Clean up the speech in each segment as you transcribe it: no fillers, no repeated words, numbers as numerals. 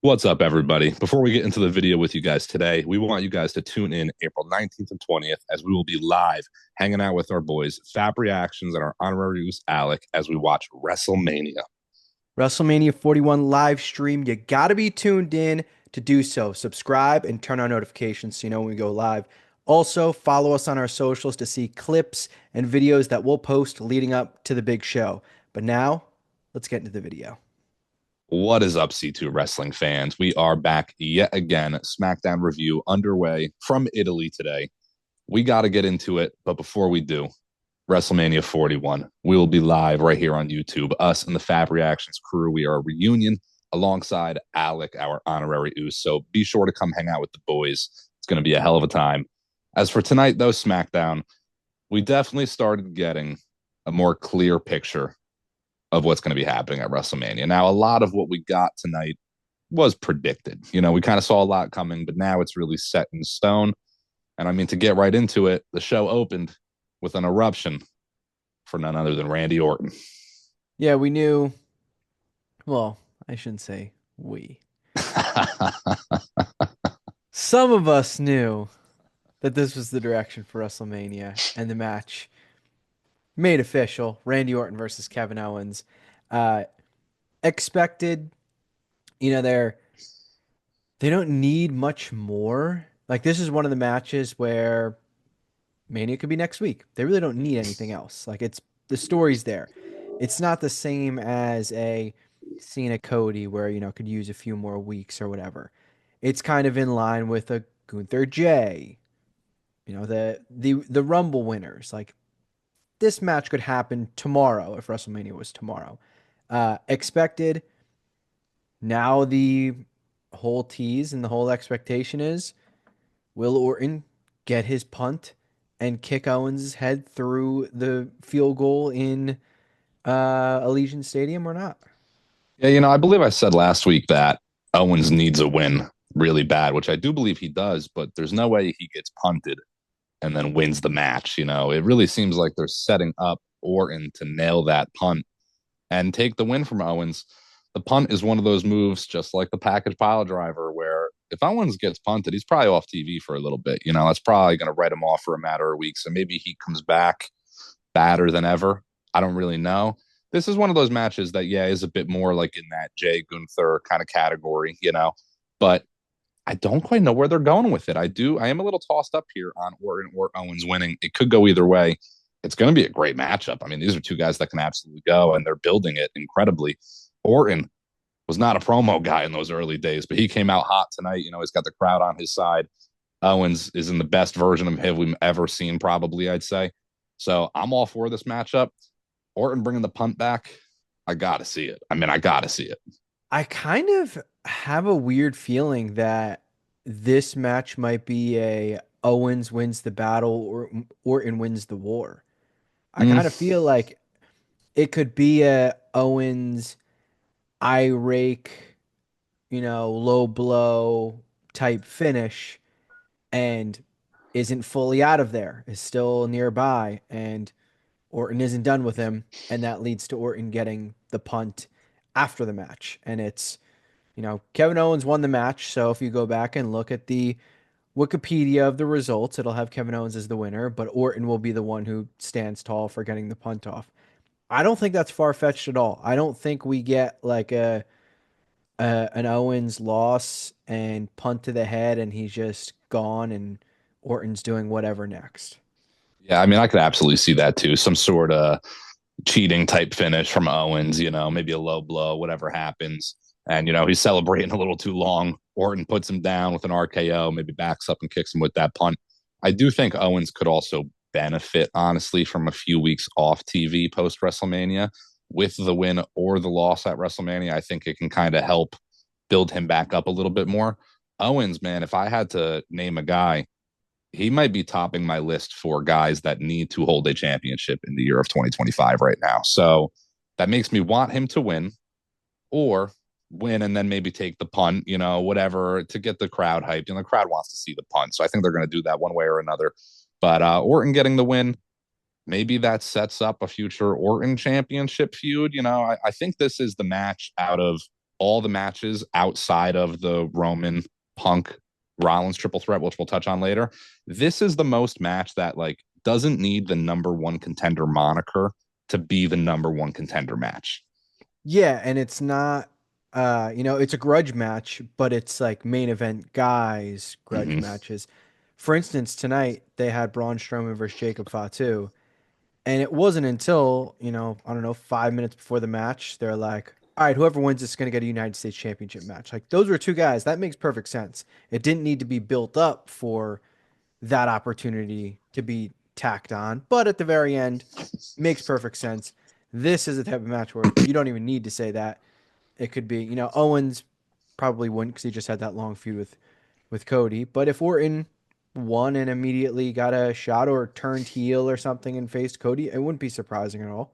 What's up, everybody? Before we get into the video with you guys today, we want you guys to tune in April 19th and 20th as we will be live hanging out with our boys, FAP Reactions, and our honorary use Alec as we watch WrestleMania. WrestleMania 41 live stream. You got to be tuned in to do so. Subscribe and turn on notifications so you know when we go live. Also, follow us on our socials to see clips and videos that we'll post leading up to the big show. But now, let's get into the video. What is up, C2 wrestling fans? We are back yet again. SmackDown review underway from Italy today. We got to get into it, but before we do, WrestleMania 41. We will be live right here on YouTube. Us and the Fab Reactions crew. We are a reunion alongside Alec, our honorary Oos. So be sure to come hang out with the boys. It's going to be a hell of a time. As for tonight, though, SmackDown, we definitely started getting a more clear picture of what's going to be happening at WrestleMania. Now, a lot of what we got tonight was predicted. You know, we kind of saw a lot coming, but now it's really set in stone. And I mean, to get right into it, the show opened with an eruption for none other than Randy Orton. Yeah, we knew. Well, I shouldn't say we. Some of us knew that this was the direction for WrestleMania and the match made official. Randy Orton versus Kevin Owens. Uh, Expected. You know, they don't need much more. Like this is one of the matches where Mania could be next week. They really don't need anything else. Like it's the story's there. It's not the same as a Cena Cody where could use a few more weeks or whatever. It's kind of in line with a Gunther J. The Rumble winners. Like this match could happen tomorrow if WrestleMania was tomorrow. Expected. Now the whole tease and the whole expectation is will Orton get his punt and kick Owens' head through the field goal in Allegiant Stadium or not? Yeah, I believe I said last week that Owens needs a win really bad, which I do believe he does, but there's no way he gets punted and then wins the match. It really seems like they're setting up Orton to nail that punt and take the win from Owens. The punt is one of those moves, just like the package pile driver, where if Owens gets punted, he's probably off TV for a little bit. That's probably going to write him off for a matter of weeks. And maybe he comes back badder than ever. I don't really know. This is one of those matches that, yeah, is a bit more like in that Jay Gunther kind of category, but I don't quite know where they're going with it. I am a little tossed up here on Orton or Owens winning. It could go either way. It's going to be a great matchup. I mean, these are two guys that can absolutely go, and they're building it incredibly. Orton was not a promo guy in those early days, but he came out hot tonight. He's got the crowd on his side. Owens is in the best version of him we've ever seen, probably, I'd say. So I'm all for this matchup. Orton bringing the punt back, I got to see it. I mean, I got to see it. I kind of have a weird feeling that this match might be a Owens wins the battle or Orton wins the war. I Mm, kind of feel like it could be a Owens eye rake, low blow type finish and isn't fully out of there, is still nearby, and Orton isn't done with him, and that leads to Orton getting the punt after the match. And Kevin Owens won the match, so if you go back and look at the Wikipedia of the results, it'll have Kevin Owens as the winner, but Orton will be the one who stands tall for getting the punt off. I don't think that's far fetched at all. I don't think we get like an Owens loss and punt to the head, and he's just gone, and Orton's doing whatever next. yeah, I mean, I could absolutely see that too. Some sort of cheating type finish from Owens, maybe a low blow, whatever happens. And, he's celebrating a little too long. Orton puts him down with an RKO, maybe backs up and kicks him with that punt. I do think Owens could also benefit, honestly, from a few weeks off TV post WrestleMania with the win or the loss at WrestleMania. I think it can kind of help build him back up a little bit more. Owens, man, if I had to name a guy, he might be topping my list for guys that need to hold a championship in the year of 2025 right now. So that makes me want him to win or win and then maybe take the punt, whatever to get the crowd hyped. And the crowd wants to see the punt. So I think they're going to do that one way or another. But Orton getting the win, maybe that sets up a future Orton championship feud. I think this is the match out of all the matches outside of the Roman Punk Rollins triple threat, which we'll touch on later, this is the most match that like doesn't need the number one contender moniker to be the number one contender match. Yeah, and it's not it's a grudge match, but it's like main event guys grudge Mm-hmm. matches. For instance, tonight they had Braun Strowman versus Jacob Fatu, and it wasn't until, I don't know, 5 minutes before the match, they're like, all right, whoever wins is going to get a United States Championship match. Like, those were two guys. That makes perfect sense. It didn't need to be built up for that opportunity to be tacked on. But at the very end, makes perfect sense. This is the type of match where you don't even need to say that. It could be, Owens probably wouldn't because he just had that long feud with Cody. But if Orton won and immediately got a shot or turned heel or something and faced Cody, it wouldn't be surprising at all.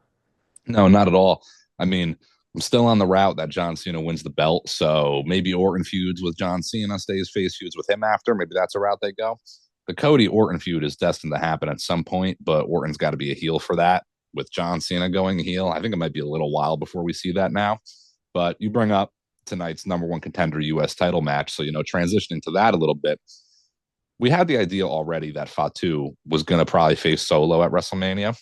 No, not at all. I mean, I'm still on the route that John Cena wins the belt. So maybe Orton feuds with John Cena, stays face feuds with him after. Maybe that's a route they go. The Cody Orton feud is destined to happen at some point, but Orton's got to be a heel for that. With John Cena going heel, I think it might be a little while before we see that now. But you bring up tonight's number one contender U.S. title match. So, transitioning to that a little bit, we had the idea already that Fatu was going to probably face Solo at WrestleMania.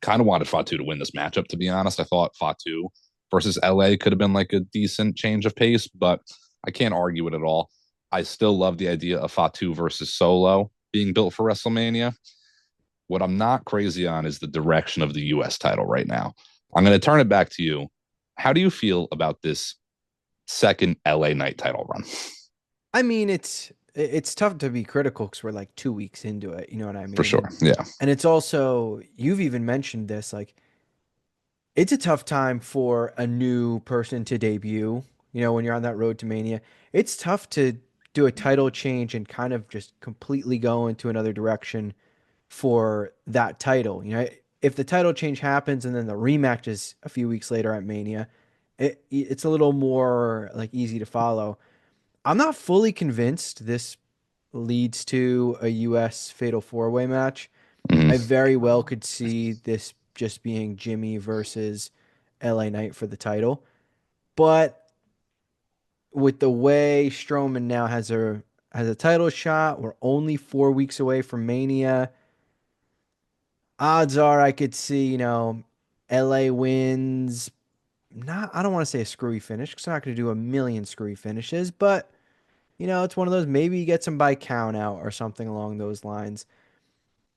Kind of wanted Fatu to win this matchup, to be honest. I thought Fatu versus LA could have been like a decent change of pace, but I can't argue it at all. I still love the idea of Fatu versus Solo being built for WrestleMania. What I'm not crazy on is the direction of the US title right now. I'm going to turn it back to you. How do you feel about this second LA night title run? I mean, it's tough to be critical because we're like 2 weeks into it. You know what I For mean? sure. And Yeah. and it's also, you've even mentioned this, like it's a tough time for a new person to debut. When you're on that road to Mania, it's tough to do a title change and kind of just completely go into another direction for that title. If the title change happens and then the rematch is a few weeks later at Mania, it's a little more like easy to follow. I'm not fully convinced this leads to a US Fatal 4-Way match. I Mm-hmm. very well could see this just being Jimmy versus LA Knight for the title. But with the way Strowman now has a title shot, we're only 4 weeks away from Mania. Odds are I could see, LA wins. Not, I don't want to say a screwy finish because they're not going to do a million screwy finishes, but it's one of those, maybe he gets him by count out or something along those lines.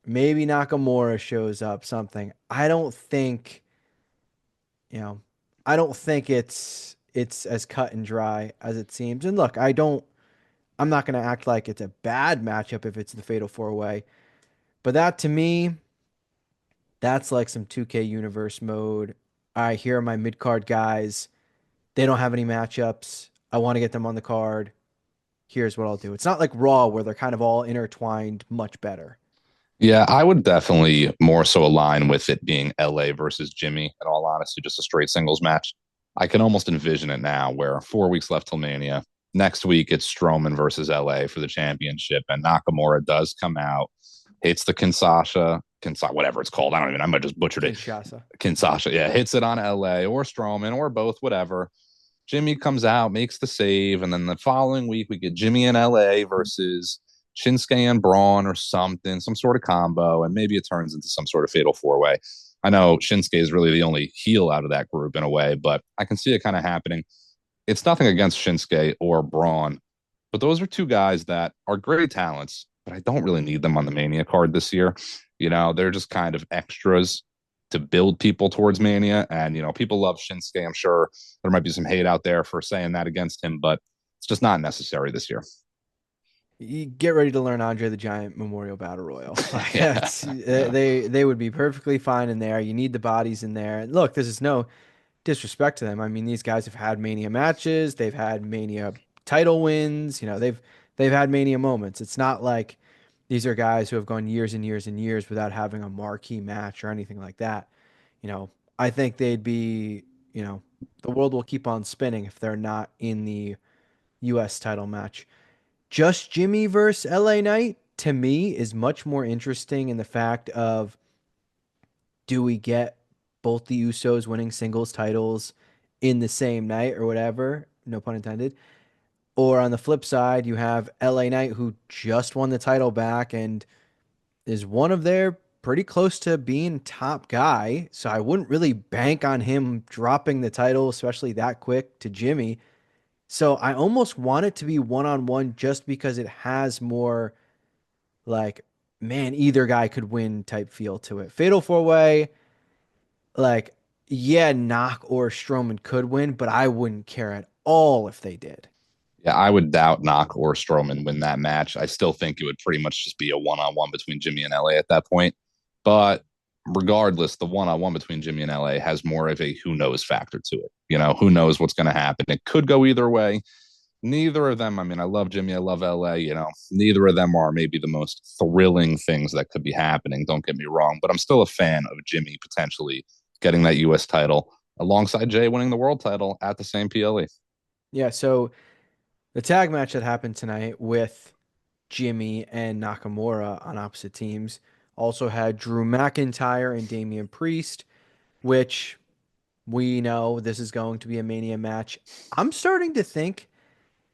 Maybe Nakamura shows up, something. You know, I don't think it's as cut and dry as it seems. And look, I'm not going to act like it's a bad matchup if it's the Fatal 4-Way, but that to me, that's like some 2K universe mode. All right, here are my mid-card guys. They don't have any matchups. I want to get them on the card. Here's what I'll do. It's not like Raw where they're kind of all intertwined much better. Yeah, I would definitely more so align with it being LA versus Jimmy, in all honesty, just a straight singles match. I can almost envision it now where 4 weeks left till Mania. Next week, it's Strowman versus LA for the championship, and Nakamura does come out, hits the whatever it's called. I might just butchered it. Kinshasa. Kinsasha, yeah, hits it on LA or Strowman or both, whatever. Jimmy comes out, makes the save, and then the following week we get Jimmy in LA versus Shinsuke and Braun or something, some sort of combo, and maybe it turns into some sort of fatal 4-way. I know Shinsuke is really the only heel out of that group in a way, but I can see it kind of happening. It's nothing against Shinsuke or Braun, but those are two guys that are great talents, but I don't really need them on the Mania card this year. They're just kind of extras to build people towards Mania. And, people love Shinsuke. I'm sure there might be some hate out there for saying that against him, but it's just not necessary this year. You get ready to learn Andre the Giant Memorial Battle Royal. Like Yeah. that's Yeah. they would be perfectly fine in there. You need the bodies in there. And look, this is no disrespect to them. I mean, these guys have had Mania matches. They've had Mania title wins. They've had Mania moments. It's not like these are guys who have gone years and years and years without having a marquee match or anything like that. You know, I think they'd be, the world will keep on spinning if they're not in the US title match. Just Jimmy versus LA Knight to me is much more interesting in the fact of, do we get both the Usos winning singles titles in the same night or whatever, no pun intended. Or on the flip side, you have LA Knight who just won the title back and is one of their pretty close to being top guy. So I wouldn't really bank on him dropping the title, especially that quick to Jimmy. So I almost want it to be one on one just because it has more like, man, either guy could win type feel to it. Fatal four way, like, yeah, Knock or Strowman could win, but I wouldn't care at all if they did. Yeah, I would doubt Knock or Strowman win that match. I still think it would pretty much just be a one-on-one between Jimmy and LA at that point. But regardless, the one-on-one between Jimmy and LA has more of a who knows factor to it. Who knows what's going to happen. It could go either way. Neither of them, I mean, I love Jimmy, I love LA, neither of them are maybe the most thrilling things that could be happening. Don't get me wrong, but I'm still a fan of Jimmy potentially getting that US title alongside Jay winning the world title at the same PLE. Yeah, so the tag match that happened tonight with Jimmy and Nakamura on opposite teams also had Drew McIntyre and Damian Priest, which we know this is going to be a Mania match. I'm starting to think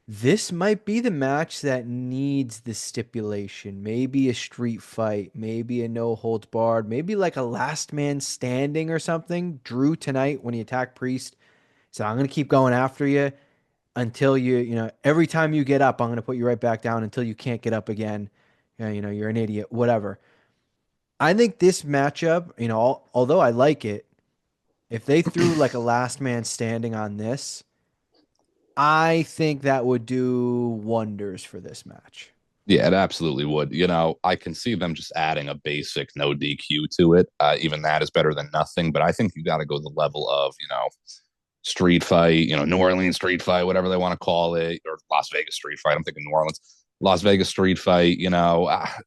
this might be the match that needs the stipulation. Maybe a street fight, maybe a no holds barred, maybe like a last man standing or something. Drew tonight, when he attacked Priest, said, I'm going to keep going after you until every time you get up, I'm going to put you right back down until you can't get up again. You're an idiot, whatever. I think this matchup, although I like it, if they threw like a last man standing on this, I think that would do wonders for this match. Yeah, it absolutely would. I can see them just adding a basic no DQ to it. Even that is better than nothing. But I think you got to go the level of, street fight, New Orleans street fight, whatever they want to call it, or Las Vegas street fight. I'm thinking New Orleans, Las Vegas street fight,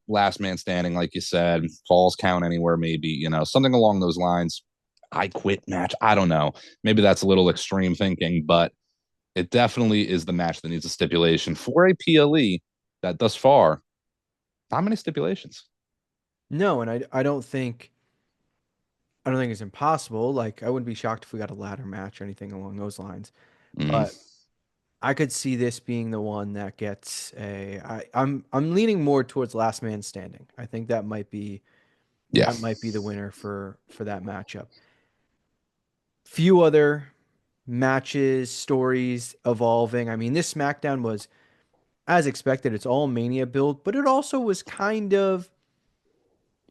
last man standing, like you said, falls count anywhere, maybe, something along those lines. I quit match. I don't know. Maybe that's a little extreme thinking, but it definitely is the match that needs a stipulation for a PLE that thus far, not many stipulations. No, and I don't think it's impossible. Like I wouldn't be shocked if we got a ladder match or anything along those lines. Mm, But I could see this being the one that gets I'm leaning more towards last man standing. I think yeah, that might be the winner for that matchup. Few other matches, stories evolving. I mean, this SmackDown was as expected. It's all Mania build, but it also was kind of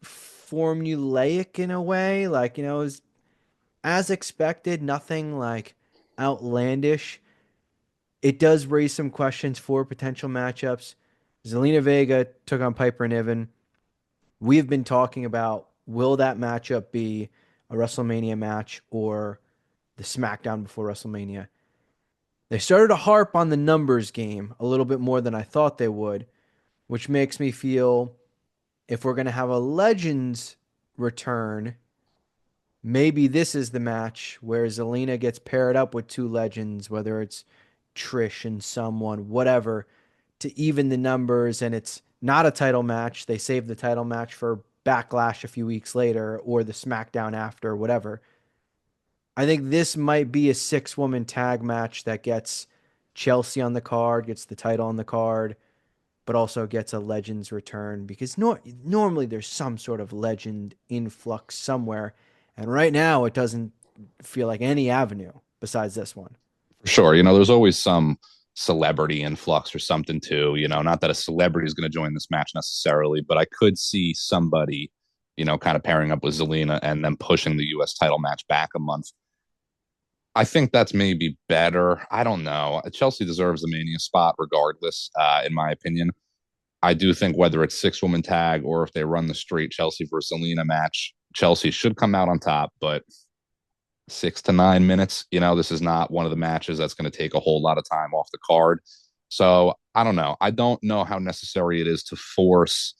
formulaic in a way. Like, it was as expected, nothing like outlandish. It does raise some questions for potential matchups. Zelina Vega took on Piper Niven. We have been talking about will that matchup be a WrestleMania match or the SmackDown before WrestleMania? They started to harp on the numbers game a little bit more than I thought they would, which makes me feel if we're going to have a Legends return, maybe this is the match where Zelina gets paired up with two legends, whether it's Trish and someone, whatever, to even the numbers. And it's not a title match. They save the title match for Backlash a few weeks later or the SmackDown after, whatever. I think this might be a six-woman tag match that gets Chelsea on the card, gets the title on the card, but also gets a Legends return because normally there's some sort of legend influx somewhere. And right now, it doesn't feel like any avenue besides this one. for sure. There's always some celebrity influx or something too. Not that a celebrity is going to join this match necessarily, but I could see somebody, kind of pairing up with Zelina and then pushing the US title match back a month. I think that's maybe better. I don't know. Chelsea deserves the Mania spot regardless, in my opinion. I do think whether it's six-woman tag or if they run the straight Chelsea versus Selena match, Chelsea should come out on top. But 6 to 9 minutes, this is not one of the matches that's going to take a whole lot of time off the card. So I don't know. I don't know how necessary it is to force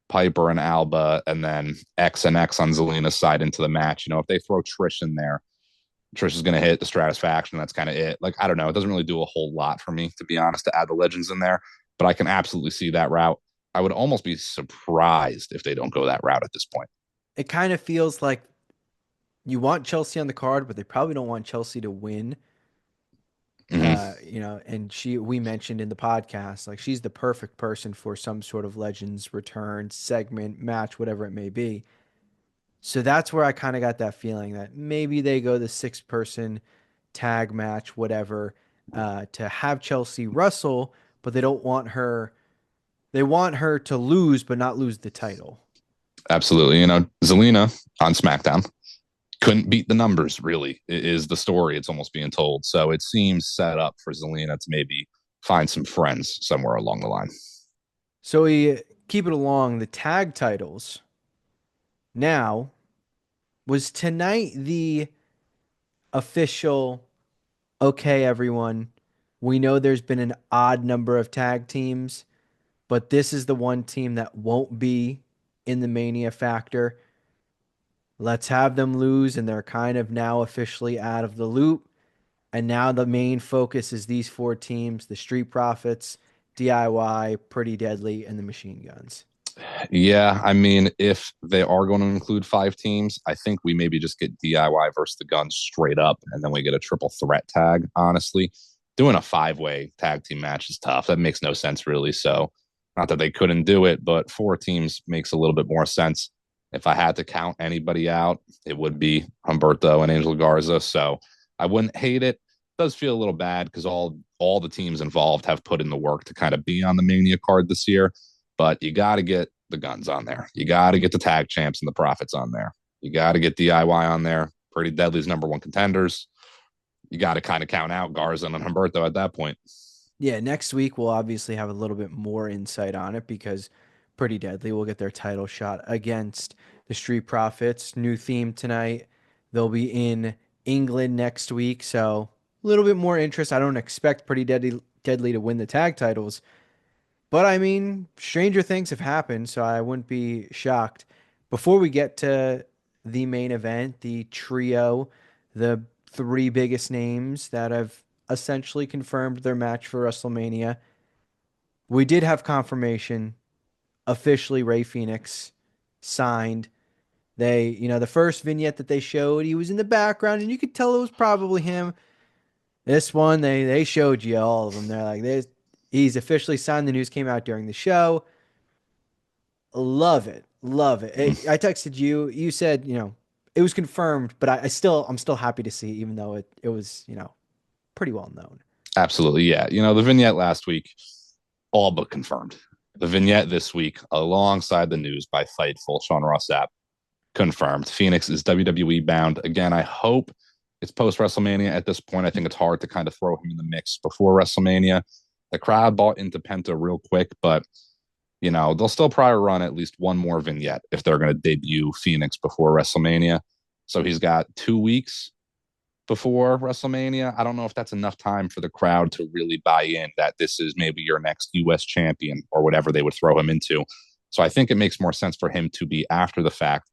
Piper and Alba and then X and X on Zelina's side into the match. If they throw Trish in there, Trish is going to hit the Stratusfaction. That's kind of it. Like, I don't know. It doesn't really do a whole lot for me, to be honest, to add the legends in there, but I can absolutely see that route. I would almost be surprised if they don't go that route at this point. It kind of feels like you want Chelsea on the card, but they probably don't want Chelsea to win. Hmm. And we mentioned in the podcast, like she's the perfect person for some sort of Legends return segment, match, whatever it may be. So that's where I kind of got that feeling that maybe they go the 6 person tag match, whatever, to have Chelsea Russell, but they don't want her. They want her to lose, but not lose the title. Absolutely. Zelina on SmackDown couldn't beat the numbers, really, is the story it's almost being told. So it seems set up for Zelina to maybe find some friends somewhere along the line. So we keep it along the tag titles. Now, was tonight the official, okay, everyone, we know there's been an odd number of tag teams, but this is the one team that won't be in the Mania factor. Let's have them lose, and they're kind of now officially out of the loop. And now the main focus is these 4 teams: the Street Profits, DIY, Pretty Deadly, and the Machine Guns. Yeah, I mean, if they are going to include 5 teams, I think we maybe just get DIY versus the Guns straight up, and then we get a triple threat tag. Honestly, doing a 5-way tag team match is tough. That makes no sense, really. So, not that they couldn't do it, but 4 teams makes a little bit more sense. If I had to count anybody out, it would be Humberto and Angel Garza. So, I wouldn't hate it. It does feel a little bad because all the teams involved have put in the work to kind of be on the Mania card this year, but you got to get the Guns on there. You got to get the tag champs and the Profits on there. You got to get DIY on there. Pretty Deadly's #1 contenders. You got to kind of count out Garza and Humberto at that point. Yeah, next week we'll obviously have a little bit more insight on it because Pretty Deadly will get their title shot against the Street Profits. New theme tonight. They'll be in England next week, so a little bit more interest. I don't expect Deadly to win the tag titles, but I mean, stranger things have happened, so I wouldn't be shocked. Before we get to the main event, the trio, the 3 biggest names that have essentially confirmed their match for WrestleMania, we did have confirmation officially. Ray Phoenix signed. The first vignette that they showed, he was in the background, and you could tell it was probably him. This one, they showed you all of them. They're like, he's officially signed. The news came out during the show. Love it. Love it. I texted you. You said, it was confirmed, but I'm still happy to see, even though it was, pretty well known. Absolutely. Yeah. The vignette last week, all but confirmed. The vignette this week, alongside the news by Fightful, Sean Ross Sapp, confirmed. Phoenix is WWE bound. Again, I hope it's post WrestleMania at this point. I think it's hard to kind of throw him in the mix before WrestleMania. The crowd bought into Penta real quick, but they'll still probably run at least one more vignette if they're going to debut Phoenix before WrestleMania. So he's got 2 weeks before WrestleMania. I don't know if that's enough time for the crowd to really buy in that this is maybe your next US champion or whatever they would throw him into. So I think it makes more sense for him to be after the fact,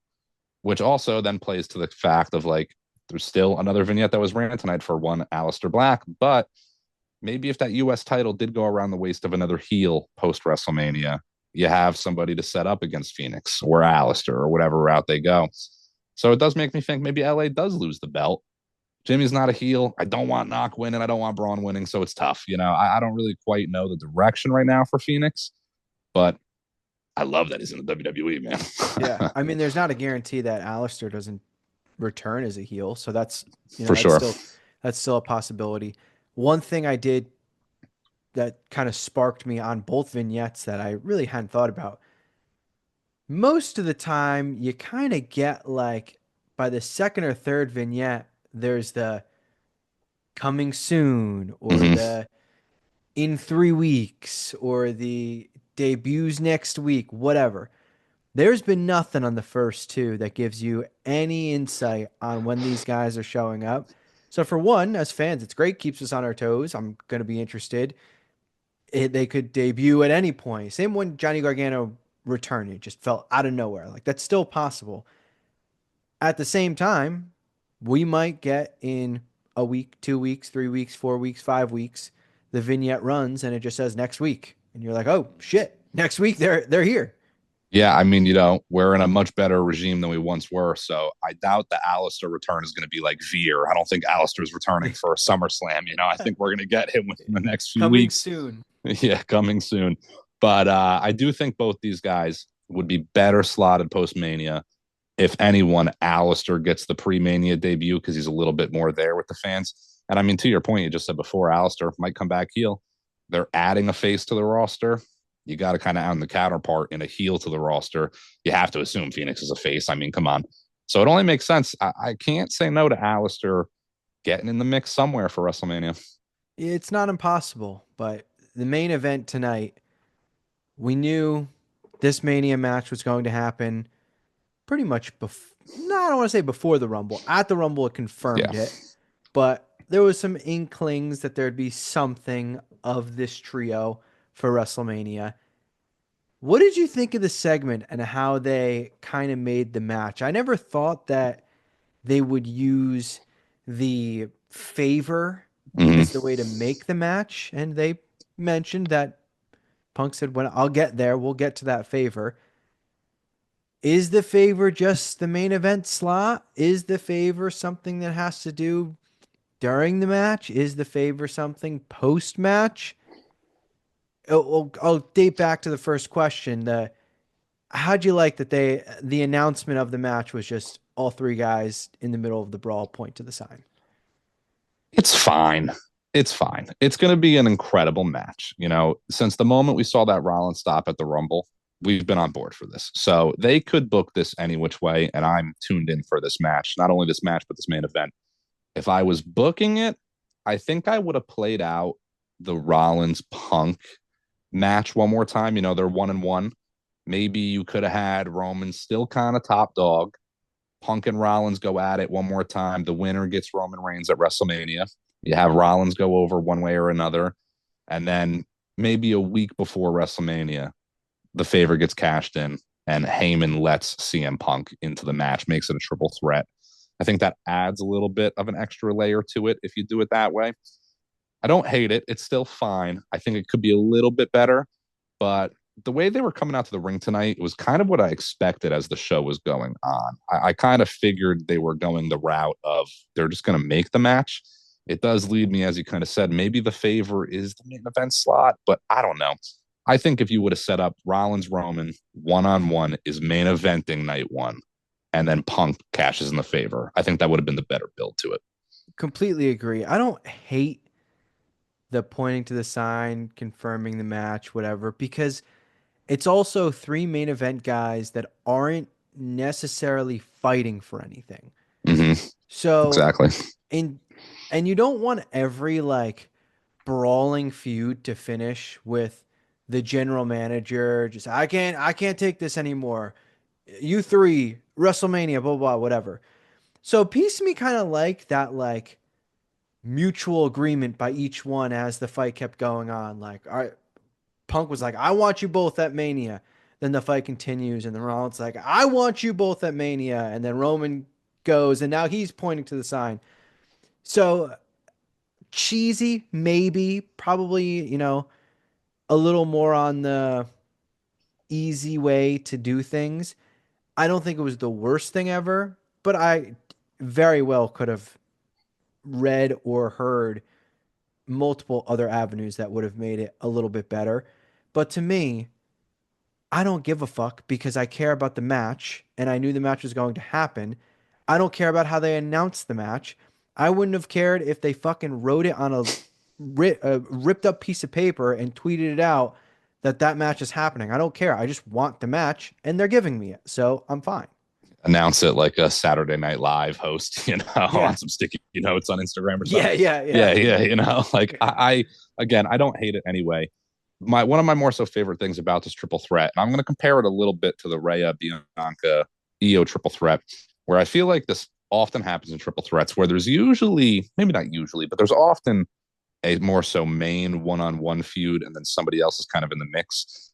which also then plays to the fact of like, there's still another vignette that was ran tonight for one Aleister Black, but maybe if that US title did go around the waist of another heel post WrestleMania, you have somebody to set up against Phoenix or Aleister or whatever route they go. So it does make me think maybe LA does lose the belt. Jimmy's not a heel. I don't want Knock winning. I don't want Braun winning. So it's tough. I don't really quite know the direction right now for Phoenix, but I love that he's in the WWE, Yeah. man. I mean, there's not a guarantee that Alistair doesn't return as a heel. So that's, For sure. that's still a possibility. One thing I did that kind of sparked me on both vignettes that I really hadn't thought about. Most of the time, you kind of get like by the second or third vignette, there's the coming soon or Mm-hmm. the in 3 weeks or the debuts next week, whatever. There's been nothing on the first 2 that gives you any insight on when these guys are showing up. So for one, as fans, it's great, keeps us on our toes. I'm going to be interested. They could debut at any point. Same when Johnny Gargano returned, it just felt out of nowhere. Like that's still possible. At the same time, we might get in a week, 2 weeks, 3 weeks, 4 weeks, 5 weeks. The vignette runs and it just says next week, and you're like, oh shit, next week they're here. Yeah, I mean, we're in a much better regime than we once were. So I doubt the Alistair return is going to be like Veer. I don't think Alistair's returning for a SummerSlam. I think we're going to get him within the next few Coming weeks. soon. Yeah, coming soon. But I do think both these guys would be better slotted post Mania. If anyone, Alistair gets the pre Mania debut because he's a little bit more there with the fans. And I mean, to your point, you just said before, Alistair might come back heel. They're adding a face to the roster. You got to kind of add the counterpart in a heel to the roster. You have to assume Phoenix is a face. I mean, come on. So it only makes sense. I can't say no to Alistair getting in the mix somewhere for WrestleMania. It's not impossible, but the main event tonight, we knew this Mania match was going to happen pretty much before. No, I don't want to say before the Rumble. At the Rumble, it Yeah. confirmed it, but there was some inklings that there'd be something of this trio for WrestleMania. What did you think of the segment and how they kind of made the match? I never thought that they would use the favor Mm-hmm. as the way to make the match, and they mentioned that Punk said, "When I'll get there, we'll get to that favor." Is the favor just the main event slot? Is the favor something that has to do during the match? Is the favor something post match? I'll date back to the first question. How'd you like that the announcement of the match was just all three guys in the middle of the brawl point to the sign? It's fine. It's fine. It's going to be an incredible match. Since the moment we saw that Rollins stop at the Rumble, we've been on board for this. So they could book this any which way, and I'm tuned in for this match. Not only this match, but this main event. If I was booking it, I think I would have played out the Rollins Punk match one more time. They're 1-1. Maybe you could have had Roman still kind of top dog. Punk and Rollins go at it one more time. The winner gets Roman Reigns at WrestleMania. You have Rollins go over one way or another. And then maybe a week before WrestleMania, the favor gets cashed in and Heyman lets CM Punk into the match, makes it a triple threat. I think that adds a little bit of an extra layer to it if you do it that way. I don't hate it. It's still fine. I think it could be a little bit better, but the way they were coming out to the ring tonight was kind of what I expected as the show was going on. I kind of figured they were going the route of they're just going to make the match. It does lead me, as you kind of said, maybe the favor is the main event slot, but I don't know. I think if you would have set up Rollins Roman 1-on-1 is main eventing night one, and then Punk cashes in the favor, I think that would have been the better build to it. Completely agree. I don't hate the pointing to the sign, confirming the match, whatever, because it's also three main event guys that aren't necessarily fighting for anything. Mm-hmm. So, Exactly. in and you don't want every like brawling feud to finish with the general manager just I can't take this anymore. You three, WrestleMania, blah blah, blah whatever. So piece of me kind of like that like mutual agreement by each one as the fight kept going on. Like, all right, Punk was like, I want you both at Mania. Then the fight continues, and then Rollins like, I want you both at Mania. And then Roman goes, and now he's pointing to the sign. So cheesy, maybe, probably, a little more on the easy way to do things. I don't think it was the worst thing ever, but I very well could have read or heard multiple other avenues that would have made it a little bit better. But to me, I don't give a fuck because I care about the match and I knew the match was going to happen. I don't care about how they announced the match. I wouldn't have cared if they fucking wrote it on a ripped up piece of paper and tweeted it out that that match is happening. I don't care. I just want the match and they're giving me it. So I'm fine. Announce it like a Saturday Night Live host, Yeah. on some sticky notes on Instagram or something. Yeah. Yeah. Yeah. Yeah, yeah, like I again, I don't hate it anyway. One of my more so favorite things about this triple threat, and I'm going to compare it a little bit to the Rhea Bianca EO triple threat, where I feel like this often happens in triple threats, where there's usually, maybe not usually, but there's often a more so main one-on-one feud, and then somebody else is kind of in the mix.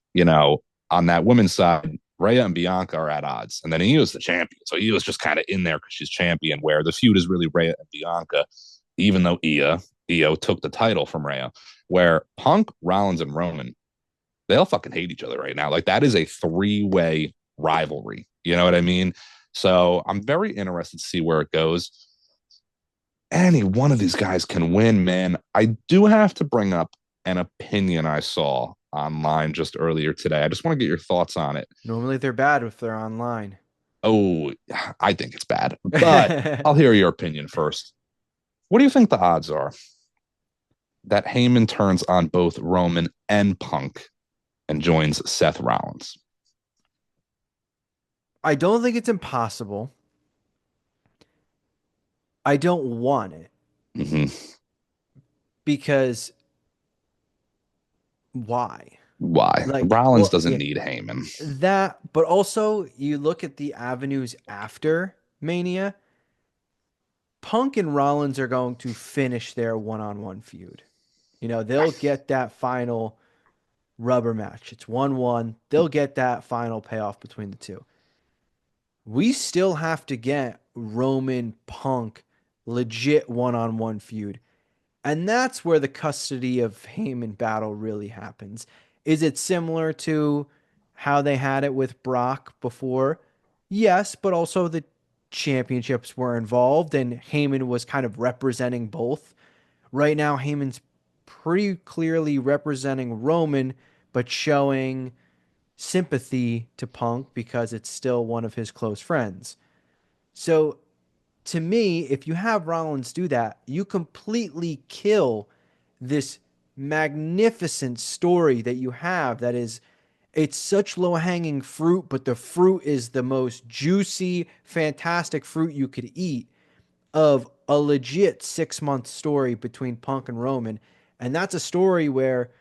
On that women's side, Rhea and Bianca are at odds, and then Io's the champion, so Io's just kind of in there because she's champion. Where the feud is really Rhea and Bianca, even though Io took the title from Rhea. Where Punk, Rollins, and Roman, they all fucking hate each other right now. Like that is a three-way rivalry. You know what I mean? So I'm very interested to see where it goes. Any one of these guys can win, man. I do have to bring up an opinion I saw online just earlier today. I just want to get your thoughts on it. Normally they're bad if they're online. Oh, I think it's bad, but I'll hear your opinion first. What do you think the odds are that Heyman turns on both Roman and Punk and joins Seth Rollins? I don't think it's impossible. I don't want it Mm-hmm. because why? Why? Like, Rollins well, doesn't yeah, need Heyman. that, but also you look at the avenues after Mania, Punk and Rollins are going to finish their one-on-one feud. They'll get that final rubber match. It's 1-1. They'll get that final payoff between the two. We still have to get Roman Punk legit one-on-one feud. And that's where the custody of Heyman battle really happens. Is it similar to how they had it with Brock before? Yes, but also the championships were involved and Heyman was kind of representing both. Right now, Heyman's pretty clearly representing Roman, but showing sympathy to Punk because it's still one of his close friends. So to me, if you have Rollins do that, you completely kill this magnificent story that you have that is it's such low-hanging fruit, but the fruit is the most juicy, fantastic fruit you could eat of a legit 6-month story between Punk and Roman. And that's a story where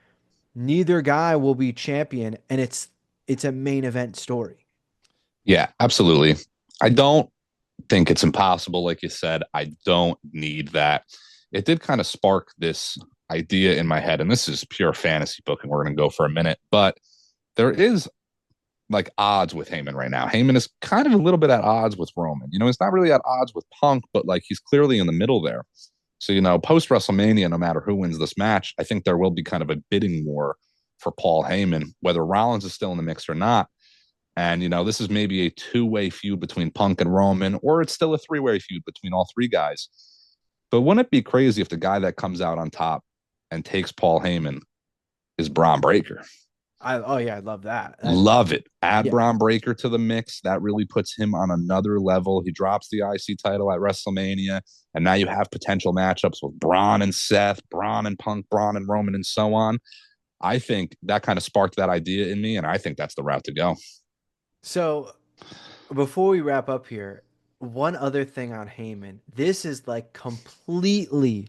neither guy will be champion and it's a main event story. Yeah, absolutely. I don't think it's impossible. Like you said, I don't need that. It did kind of spark this idea in my head, and this is pure fantasy booking. We're going to go for a minute, but there is like odds with Heyman right now. Heyman is kind of a little bit at odds with Roman. He's not really at odds with Punk, but like he's clearly in the middle there. So, post WrestleMania, no matter who wins this match, I think there will be kind of a bidding war for Paul Heyman, whether Rollins is still in the mix or not. And, this is maybe a two-way feud between Punk and Roman, or it's still a three-way feud between all three guys. But wouldn't it be crazy if the guy that comes out on top and takes Paul Heyman is Braun Breaker? Oh yeah, I love that. Love it. Add Yeah. Braun Breaker to the mix. That really puts him on another level. He drops the IC title at WrestleMania, and now you have potential matchups with Braun and Seth, Braun and Punk, Braun and Roman, and so on. I think that kind of sparked that idea in me, and I think that's the route to go. So before we wrap up here, one other thing on Heyman. This is like completely,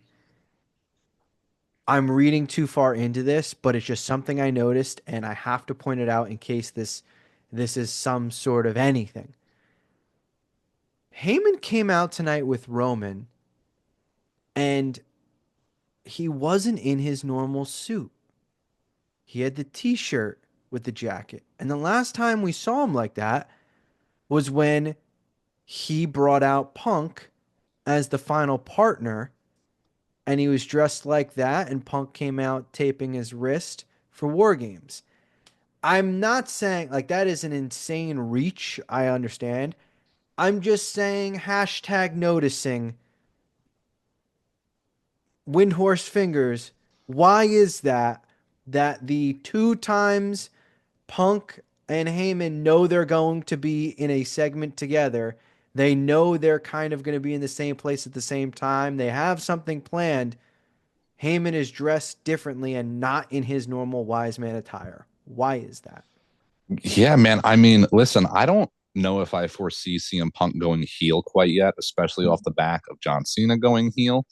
I'm reading too far into this, but it's just something I noticed and I have to point it out in case this is some sort of anything. Heyman came out tonight with Roman and he wasn't in his normal suit. He had the t-shirt with the jacket. And the last time we saw him like that was when he brought out Punk as the final partner and he was dressed like that and Punk came out taping his wrist for War Games. I'm not saying like that is an insane reach, I understand. I'm just saying hashtag noticing Windhorse Fingers. Why is that the two times Punk and Heyman know they're going to be in a segment together, they know they're kind of going to be in the same place at the same time, they have something planned. Heyman is dressed differently and not in his normal wise man attire. Why is that? Yeah, man. I mean, listen, I don't know if I foresee CM Punk going heel quite yet, especially off the back of John Cena going heel,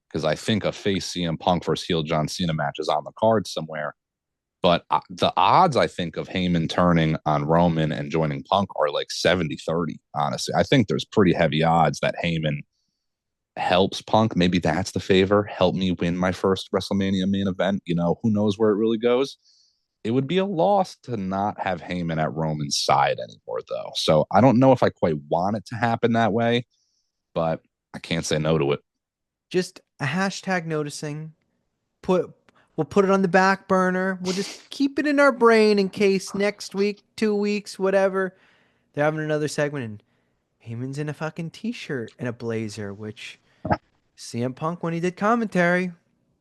because I think a face CM Punk versus heel John Cena match is on the card somewhere. But the odds, I think, of Heyman turning on Roman and joining Punk are like 70-30. Honestly. I think there's pretty heavy odds that Heyman helps Punk. Maybe that's the favor. Help me win my first WrestleMania main event. Who knows where it really goes. It would be a loss to not have Heyman at Roman's side anymore, though. So I don't know if I quite want it to happen that way, but I can't say no to it. Just a hashtag noticing. Put We'll put it on the back burner. We'll just keep it in our brain in case next week, 2 weeks, whatever, they're having another segment and Heyman's in a fucking t-shirt and a blazer, which CM Punk when he did commentary,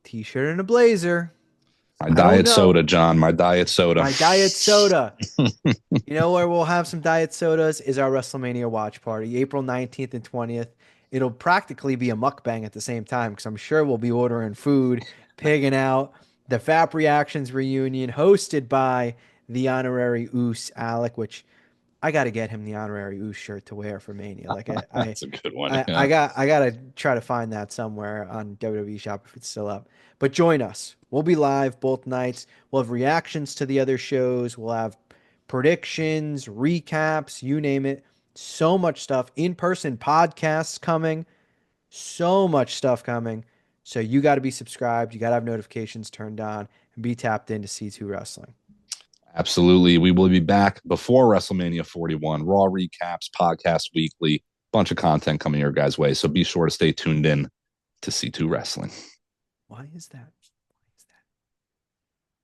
t-shirt and a blazer. My I don't diet know. soda, John. My diet soda. My diet soda. You know where we'll have some diet sodas is our WrestleMania watch party, April 19th and 20th. It'll practically be a mukbang at the same time because I'm sure we'll be ordering food, pigging out. The FAP Reactions reunion hosted by the honorary Oos Alec, which I got to get him the honorary Oos shirt to wear for Mania. Like That's a good one. Yeah. I got to try to find that somewhere on WWE Shop if it's still up. But join us. We'll be live both nights. We'll have reactions to the other shows. We'll have predictions, recaps, you name it. So much stuff. In-person podcasts coming. So much stuff coming. So you got to be subscribed. You got to have notifications turned on and be tapped into C2 Wrestling. Absolutely. We will be back before WrestleMania 41. Raw recaps, podcast weekly, bunch of content coming your guys' way. So be sure to stay tuned in to C2 Wrestling. Why is that?